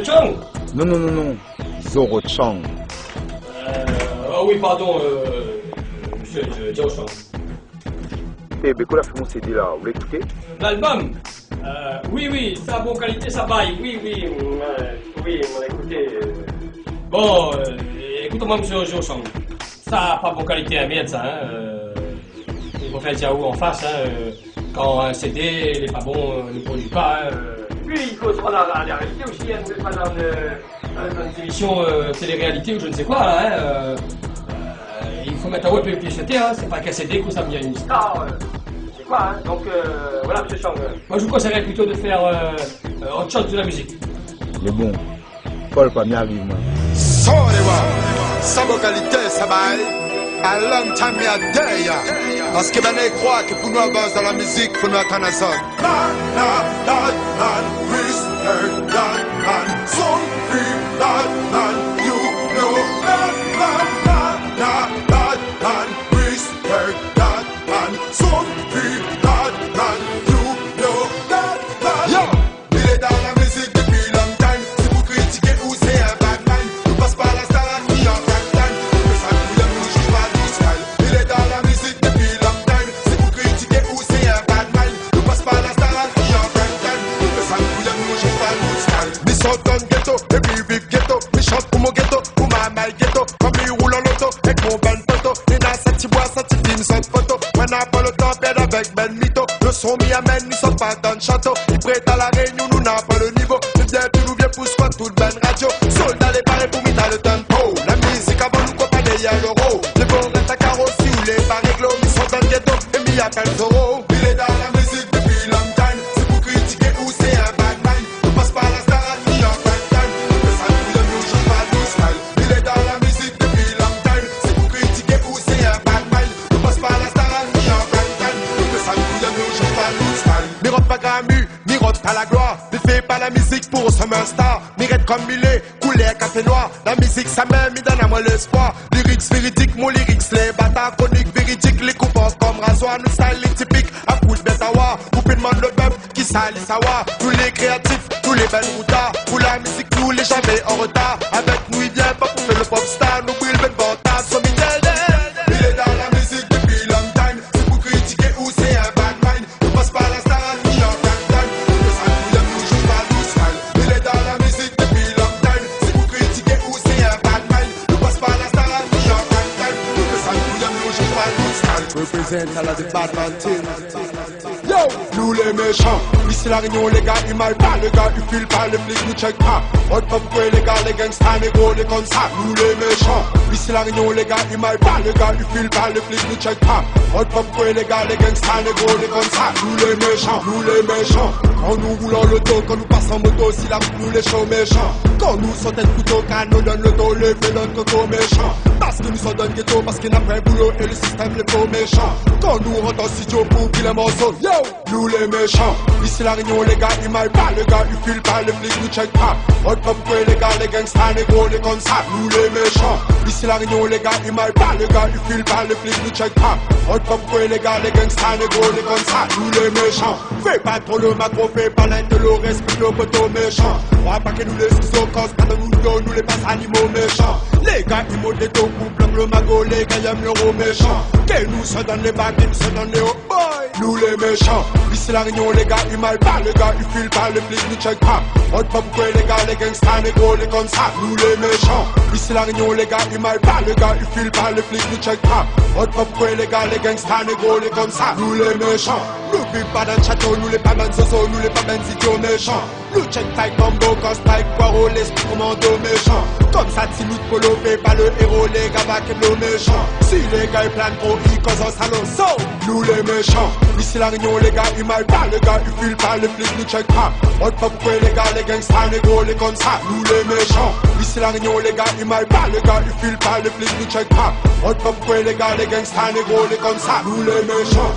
Monsieur Chang? Non, non, non, non. Zoro Chang. Oh oui, pardon, monsieur Zhao Chang. Eh, ben, quoi la fait mon CD là? Vous l'écoutez? L'album? Oui, oui, ça a bonne qualité, ça baille. Oui, oui, oui, on a écouté. Bon, écoutez-moi, monsieur Zhao Chang. Ça a pas bonne qualité, hein, merde, ça, hein. Il faut faire Jiao en face, hein. Quand un CD n'est pas bon, ne produit pas, hein. Puis il faut se prendre à la réalité aussi, hein. Vous n'êtes pas dans une émission télé-réalité ou je ne sais quoi, là, hein. Il faut mettre un web publicité, hein. C'est pas qu'un CD que ça devient une star. C'est quoi, hein. Donc voilà, monsieur Chang. Moi je vous conseillerais plutôt de faire autre chose de la musique. Mais bon, Paul pas bien arrive, moi. Ça bonne qualité, ça baille. A long time me a day. Parce que ben ils croient que pour nous avancer dans la musique, faut nous attendre à ça. Son mi amène, nous sommes pas dans le château. Il prête à la réunion, nous n'a pas le niveau. Le bien tu nous viens pour squat toute bonne radio. Soldat les barrés pour m'y le tempo. La musique avant nous compagnie derrière l'euro. Les bons restent à carrosserie ou les barréglos. Ils sont dans le ghetto et m'y appelle Zoro. Il est dans la musique depuis long time. C'est pour critiquer ou c'est un bad mind. On passe par la star à qui en bad time. Le sale couille nous joue pas du style. Il est dans la musique depuis long time. C'est pour critiquer ou c'est un bad mind. On passe par la star à qui en bad time. Le sale couille nous joue pas du style. Mirote pas Gramu, mirote pas la gloire. Ne fais pas la musique pour summer star. Mirette comme Millet, couleur café noir. La musique ça même, il donne à moi l'espoir. Lyrics véridiques, mon lyrics, les bâtards chroniques véridiques. Les coupons comme rasoir, nous style les typiques. À coup de bêta-wa, coupé de monde le peuple qui salit savoir. Tous les créatifs, tous les belles routards. Pour la musique, nous les jamais en retard. Avec nous, il vient pas pour faire le pop star. Nous brûle ben bâtard, so il est dans la musique depuis long time. C'est pour critiquer ou c'est un bad mind. On passe par la star à qui en bad time. Le sale couille nous joue pas du style. Il est dans la musique depuis long time. C'est pour critiquer ou c'est un bad mind. On passe par la star à qui en bad time. Le sale couille nous joue pas du style. Represent à la de Batman team. Yo, nous les méchants. Ici la réunion les gars, ils mal pas. Les gars, ils filent pas, les flics nous check pas. Hot pop quoi les gars, les gangsters, les gros, les comme ça. Nous les méchants. Ici la réunion les gars, ils mal pas. Les gars, ils filent pas, les flics nous check pas. Hot pop quoi les gars, les gangsters, les gros, les comme ça. Nous les méchants, nous les méchants. Quand nous roulons le dos, quand nous passons en moto, si la route nous les chauds méchants. Quand nous sautons le couteau, quand nous donne le dos, les félons de coco méchants. Parce que nous sommes dans le ghetto, parce qu'il n'a pas un boulot et le système les faux méchants. Quand nous rentrons en studio pour qu'il les morceaux, yo, nous les méchants. Ici la réunion les gars, ils mal pas, les gars, ils filent pas, les flics nous check pas. Hot pop quoi les gars, les gangsters, les gros, les comme ça. Nous les méchants. Ici la réunion les gars, ils mal pas, les gars, ils filent pas, les flics nous check pas. Hot pop quoi les gars, les gangsters, les gros, les comme ça. Nous les méchants. Fais pas trop le macro, fais pas l'intello, respecte le poteau méchant. On va pas que nous les sous cause, quand nous nous les passes animaux méchants. Les gars, ils montent des taux pour bloquer le magot, les gars, ils aiment l'euro méchant. Que nous se donnent les bagues, ils se donnent les hauts boys. Nous les méchants. Ici la réunion les gars, ils mal pas, les gars, ils filent pas, les flics nous check pas. Hot pop quoi les gars, les gangsters, les gros, les comme ça. Nous les méchants. Ici la réunion les gars, ils mal pas, les gars, ils filent pas, les flics nous check pas. Hot pop quoi les gars, les gangsters, les gros, les comme ça. Nous les méchants. Nous vivons pas dans le château, nous les pas ben zozo, nous les pas ben idiots méchants. Nous check taille combo, quand strike, poireau, l'esprit commando méchant. Comme ça, si nous polo, fait pas le héros, les gars, va qu'être le méchant. Si les gars, ils planent trop, ils causent un salon, so, nous les méchants. Ici la réunion, les gars, ils mal pas, les gars, ils filent pas, les flics nous check pas. Hot pop quoi les gars, les gangsters, les gros, les comme ça, nous les méchants. Ici la réunion, les gars, ils mal pas, les gars, ils filent pas, les flics nous check pas. Hot pop quoi les gars, les gangsters, les gros, les comme ça, nous les méchants.